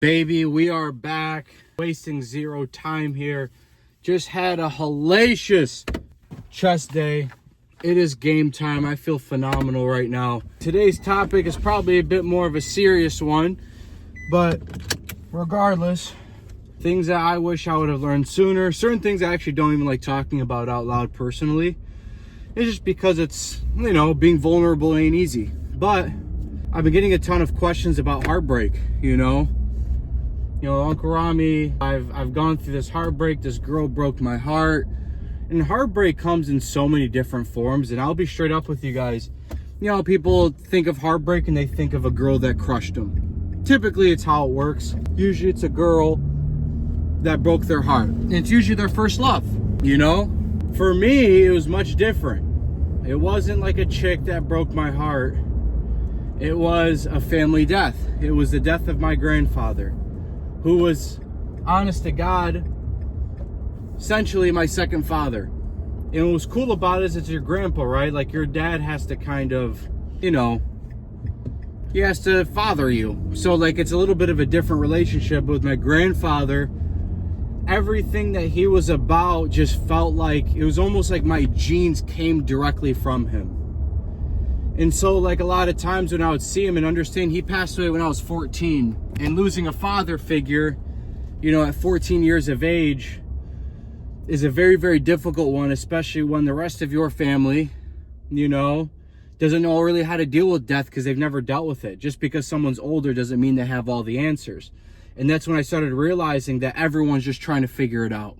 Baby, we are back, wasting zero time here. Just had a hellacious chest day. It is game time. I feel phenomenal right now. Today's topic is probably a bit more of a serious one, but regardless, things that I wish I would have learned sooner. Certain things I actually don't even like talking about out loud personally. It's just because it's, being vulnerable ain't easy. But I've been getting a ton of questions about heartbreak, Uncle Rami, I've gone through this heartbreak. This girl broke my heart. And heartbreak comes in so many different forms. And I'll be straight up with you guys. People think of heartbreak and they think of a girl that crushed them. Typically, it's how it works. Usually, it's a girl that broke their heart. And it's usually their first love, For me, it was much different. It wasn't like a chick that broke my heart. It was a family death. It was the death of my grandfather, who was, honest to God, essentially my second father. And what was cool about it is it's your grandpa, right? Like, your dad has to kind of, he has to father you. So, it's a little bit of a different relationship. With my grandfather, everything that he was about just felt like, it was almost like my genes came directly from him. And so, a lot of times when I would see him and understand, he passed away when I was 14. And losing a father figure, at 14 years of age is a very, very difficult one, especially when the rest of your family, doesn't know really how to deal with death because they've never dealt with it. Just because someone's older doesn't mean they have all the answers. And that's when I started realizing that everyone's just trying to figure it out.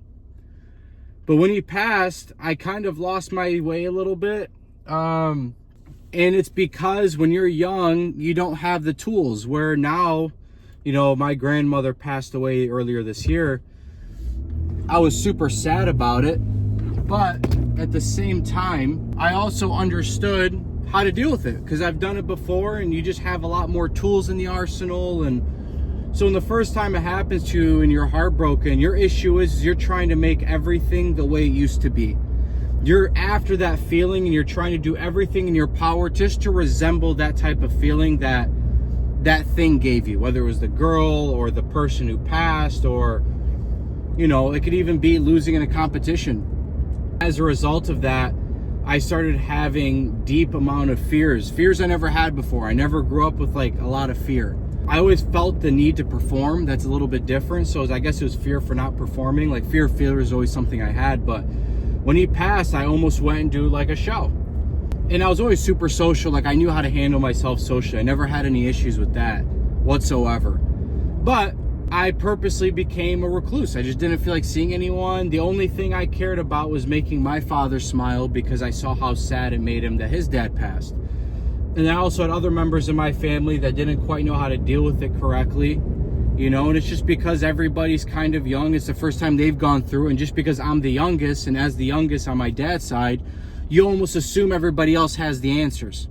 But when he passed, I kind of lost my way a little bit. And it's because when you're young, you don't have the tools. Where now, my grandmother passed away earlier this year. I was super sad about it. But at the same time, I also understood how to deal with it. Because I've done it before, and you just have a lot more tools in the arsenal. And so when the first time it happens to you and you're heartbroken, your issue is you're trying to make everything the way it used to be. You're after that feeling and you're trying to do everything in your power just to resemble that type of feeling that thing gave you, whether it was the girl or the person who passed, or it could even be losing in a competition. As a result of that, I started having deep amount of fears I never had before. I never grew up with a lot of fear. I always felt the need to perform. That's a little bit different. So I guess it was fear for not performing. Fear of failure is always something I had, but when he passed, I almost went and do a show. And I was always super social. I knew how to handle myself socially. I never had any issues with that whatsoever. But I purposely became a recluse. I just didn't feel like seeing anyone. The only thing I cared about was making my father smile, because I saw how sad it made him that his dad passed. And I also had other members of my family that didn't quite know how to deal with it correctly. And it's just because everybody's kind of young. It's the first time they've gone through. And just because I'm the youngest, and as the youngest on my dad's side, you almost assume everybody else has the answers.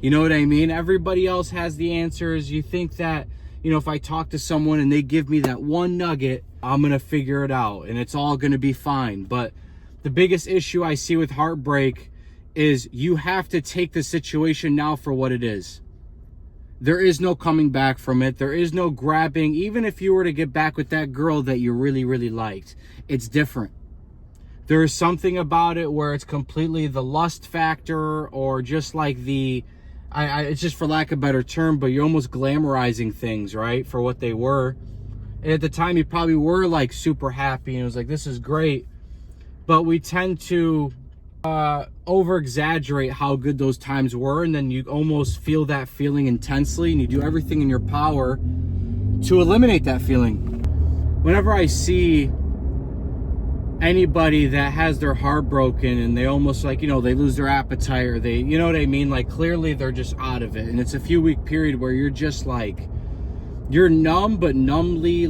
You know what I mean? Everybody else has the answers. You think that, if I talk to someone and they give me that one nugget, I'm going to figure it out and it's all going to be fine. But the biggest issue I see with heartbreak is you have to take the situation now for what it is. There is no coming back from it. There is no grabbing. Even if you were to get back with that girl that you really, really liked, it's different. There is something about it where it's completely the lust factor, or just it's just, for lack of a better term, but you're almost glamorizing things, right, for what they were. And at the time, you probably were super happy and it was this is great. But we tend to over exaggerate how good those times were, and then you almost feel that feeling intensely, and you do everything in your power to eliminate that feeling. Whenever I see anybody that has their heart broken and they almost they lose their appetite, or they, you know what I mean, clearly they're just out of it, and it's a few week period where you're just you're numb, but numbly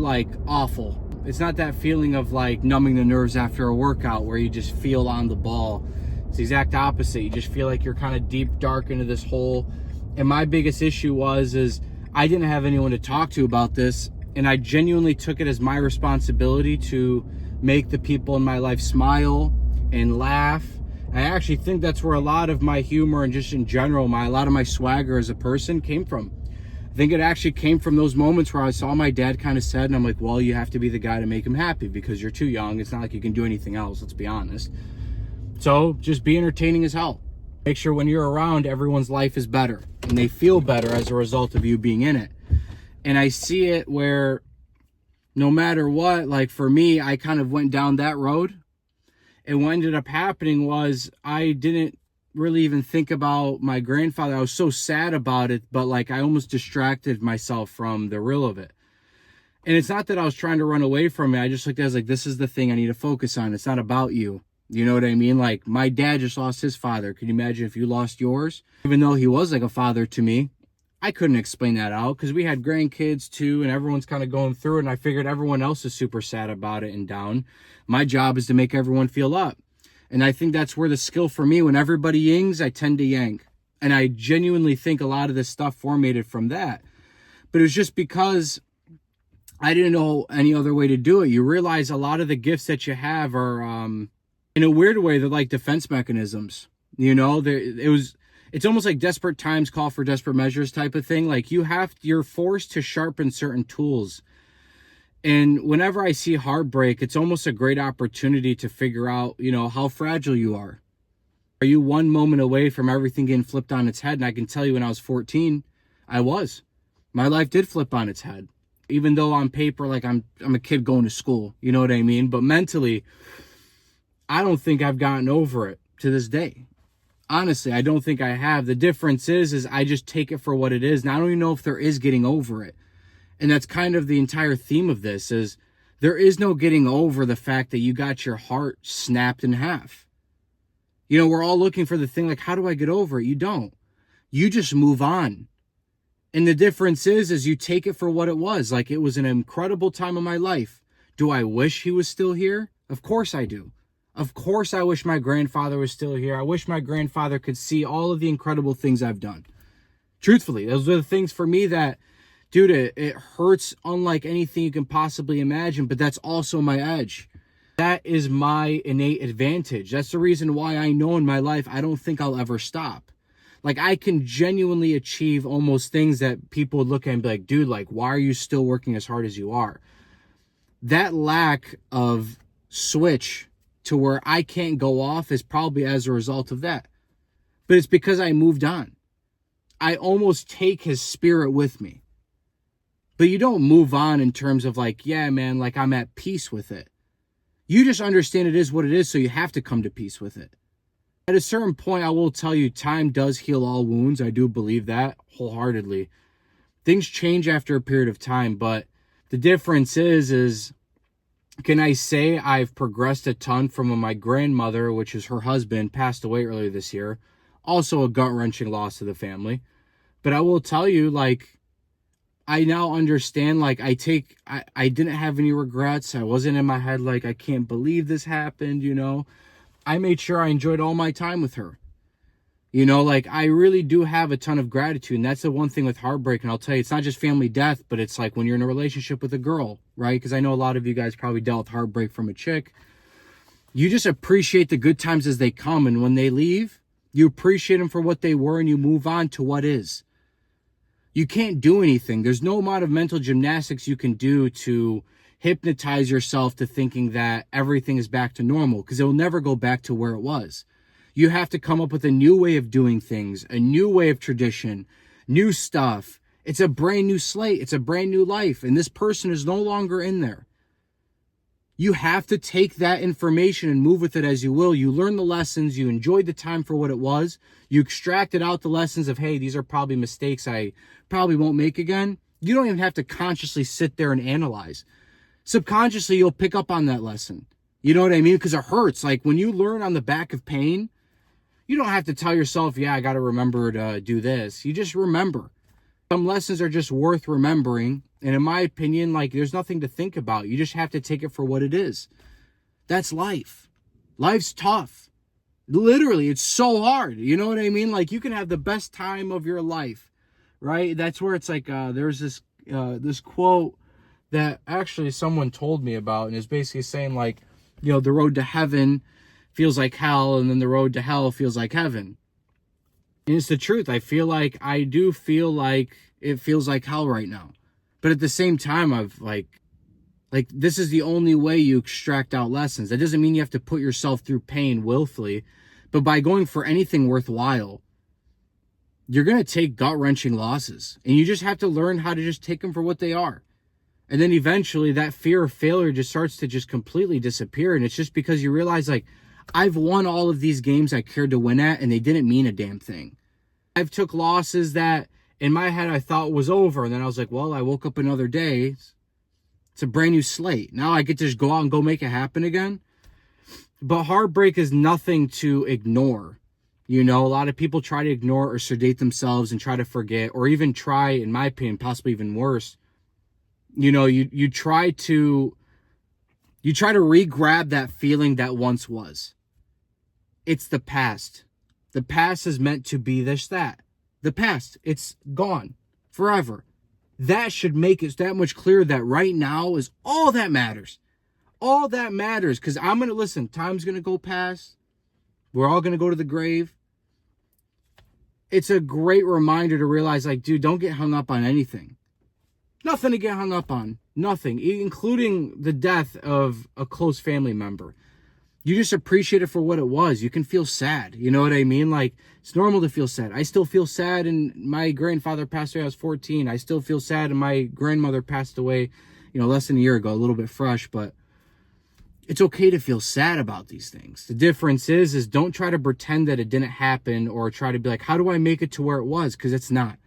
awful. It's not that feeling of numbing the nerves after a workout where you just feel on the ball. It's the exact opposite. You just feel like you're kind of deep, dark into this hole. And my biggest issue is I didn't have anyone to talk to about this. And I genuinely took it as my responsibility to make the people in my life smile and laugh. And I actually think that's where a lot of my humor, and just in general, a lot of my swagger as a person came from. I think it actually came from those moments where I saw my dad kind of said, and I'm like, well, you have to be the guy to make him happy because you're too young. It's not like you can do anything else, let's be honest. So just be entertaining as hell. Make sure when you're around, everyone's life is better and they feel better as a result of you being in it. And I see it where no matter what, like for me, I kind of went down that road. And what ended up happening was I didn't really even think about my grandfather. I was so sad about it, but like I almost distracted myself from the real of it. And it's not that I was trying to run away from it. I just looked at it as like, this is the thing I need to focus on. It's not about you. You know what I mean? Like my dad just lost his father. Can you imagine if you lost yours? Even though he was like a father to me, I couldn't explain that out because we had grandkids too and everyone's kind of going through it. And I figured everyone else is super sad about it and down. My job is to make everyone feel up. And I think that's where the skill for me, when everybody yings, I tend to yank. And I genuinely think a lot of this stuff formatted from that. But it was just because I didn't know any other way to do it. You realize a lot of the gifts that you have are, in a weird way, they're like defense mechanisms. You know, it's almost like desperate times call for desperate measures type of thing. Like you're forced to sharpen certain tools. And whenever I see heartbreak, it's almost a great opportunity to figure out, you know, how fragile you are. Are you one moment away from everything getting flipped on its head? And I can tell you when I was 14, I was. My life did flip on its head. Even though on paper, like I'm a kid going to school, you know what I mean? But mentally, I don't think I've gotten over it to this day. Honestly, I don't think I have. The difference is I just take it for what it is. And I don't even know if there is getting over it. And that's kind of the entire theme of this is there is no getting over the fact that you got your heart snapped in half. You know, we're all looking for the thing like, how do I get over it? You don't. You just move on. And the difference is you take it for what it was. Like it was an incredible time of my life. Do I wish he was still here? Of course I do. Of course I wish my grandfather was still here. I wish my grandfather could see all of the incredible things I've done. Truthfully, those are the things for me that, dude, it hurts unlike anything you can possibly imagine, but that's also my edge. That is my innate advantage. That's the reason why I know in my life I don't think I'll ever stop. Like I can genuinely achieve almost things that people would look at and be like, dude, like why are you still working as hard as you are? That lack of switch to where I can't go off is probably as a result of that. But it's because I moved on. I almost take his spirit with me. But you don't move on in terms of like, yeah, man, like I'm at peace with it. You just understand it is what it is, so you have to come to peace with it. At a certain point, I will tell you, time does heal all wounds. I do believe that wholeheartedly. Things change after a period of time, but the difference is can I say I've progressed a ton from when my grandmother, which is her husband, passed away earlier this year. Also a gut-wrenching loss to the family. But I will tell you, like, I now understand, like, I didn't have any regrets. I wasn't in my head like, I can't believe this happened, you know. I made sure I enjoyed all my time with her. You know, like, I really do have a ton of gratitude. And that's the one thing with heartbreak. And I'll tell you, it's not just family death, but it's like when you're in a relationship with a girl, right? Because I know a lot of you guys probably dealt with heartbreak from a chick. You just appreciate the good times as they come. And when they leave, you appreciate them for what they were and you move on to what is. You can't do anything. There's no amount of mental gymnastics you can do to hypnotize yourself to thinking that everything is back to normal, because it will never go back to where it was. You have to come up with a new way of doing things, a new way of tradition, new stuff. It's a brand new slate. It's a brand new life. And this person is no longer in there. You have to take that information and move with it as you will. You learn the lessons. You enjoyed the time for what it was. You extracted out the lessons of, hey, these are probably mistakes I probably won't make again. You don't even have to consciously sit there and analyze. Subconsciously, you'll pick up on that lesson. You know what I mean? Because it hurts. Like when you learn on the back of pain, you don't have to tell yourself, yeah, I got to remember to do this. You just remember. Some lessons are just worth remembering. And in my opinion, like there's nothing to think about. You just have to take it for what it is. That's life. Life's tough. Literally, it's so hard. You know what I mean? Like you can have the best time of your life, right? That's where it's like there's this quote that actually someone told me about, and it's basically saying like, you know, the road to heaven feels like hell, and then the road to hell feels like heaven. And it's the truth. I do feel like it feels like hell right now. But at the same time, I've like this is the only way you extract out lessons. That doesn't mean you have to put yourself through pain willfully, but by going for anything worthwhile, you're going to take gut-wrenching losses. And you just have to learn how to just take them for what they are. And then eventually that fear of failure just starts to just completely disappear. And it's just because you realize, like, I've won all of these games I cared to win at, and they didn't mean a damn thing. I've took losses that in my head I thought was over. And then I was like, well, I woke up another day. It's a brand new slate. Now I get to just go out and go make it happen again. But heartbreak is nothing to ignore. You know, a lot of people try to ignore or sedate themselves and try to forget, or even try, in my opinion, possibly even worse. You know, you try to re-grab that feeling that once was. It's the past. The past is meant to be this, that. The past, it's gone forever. That should make it that much clearer that right now is all that matters. All that matters. Because I'm going to listen. Time's going to go past. We're all going to go to the grave. It's a great reminder to realize, like, dude, don't get hung up on anything. Nothing to get hung up on. Nothing. Including the death of a close family member. You just appreciate it for what it was. You can feel sad. You know what I mean? Like, it's normal to feel sad. I still feel sad, and my grandfather passed away when I was 14. I still feel sad, and my grandmother passed away, you know, less than a year ago, a little bit fresh, but it's okay to feel sad about these things. The difference is don't try to pretend that it didn't happen, or try to be like, how do I make it to where it was? Because it's not.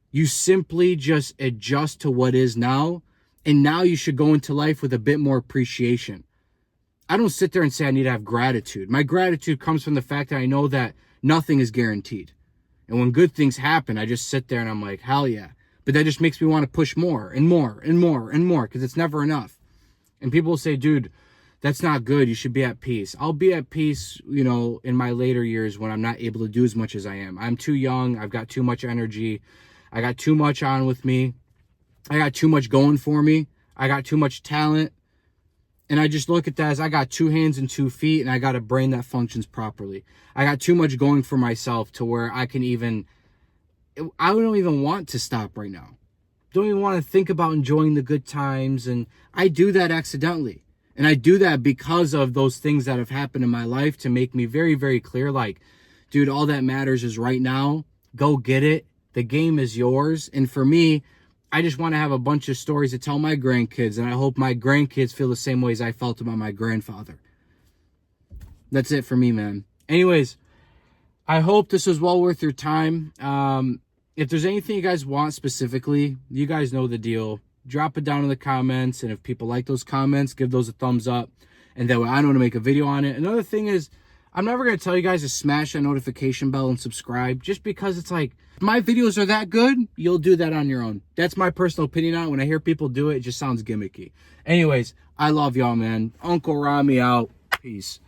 You simply just adjust to what is now, and now you should go into life with a bit more appreciation. I don't sit there and say I need to have gratitude. My gratitude comes from the fact that I know that nothing is guaranteed. And when good things happen, I just sit there and I'm like, hell yeah. But that just makes me want to push more and more and more and more, because it's never enough. And people will say, dude, that's not good. You should be at peace. I'll be at peace, you know, in my later years when I'm not able to do as much as I am. I'm too young. I've got too much energy. I got too much on with me. I got too much going for me. I got too much talent. And I just look at that as I got 2 hands and 2 feet, and I got a brain that functions properly. I got too much going for myself to where I don't even want to stop right now. Don't even want to think about enjoying the good times. And I do that accidentally. And I do that because of those things that have happened in my life to make me very, very clear. Like, dude, all that matters is right now. Go get it. The game is yours. And for me, I just want to have a bunch of stories to tell my grandkids, and I hope my grandkids feel the same way as I felt about my grandfather. That's it for me, man. Anyways, I hope this was well worth your time. If there's anything you guys want specifically, you guys know the deal. Drop it down in the comments, and if people like those comments, give those a thumbs up, and that way I know to make a video on it. Another thing is, I'm never going to tell you guys to smash that notification bell and subscribe, just because it's like, if my videos are that good, you'll do that on your own. That's my personal opinion on it. When I hear people do it, it just sounds gimmicky. Anyways, I love y'all, man. Uncle Rami out. Peace.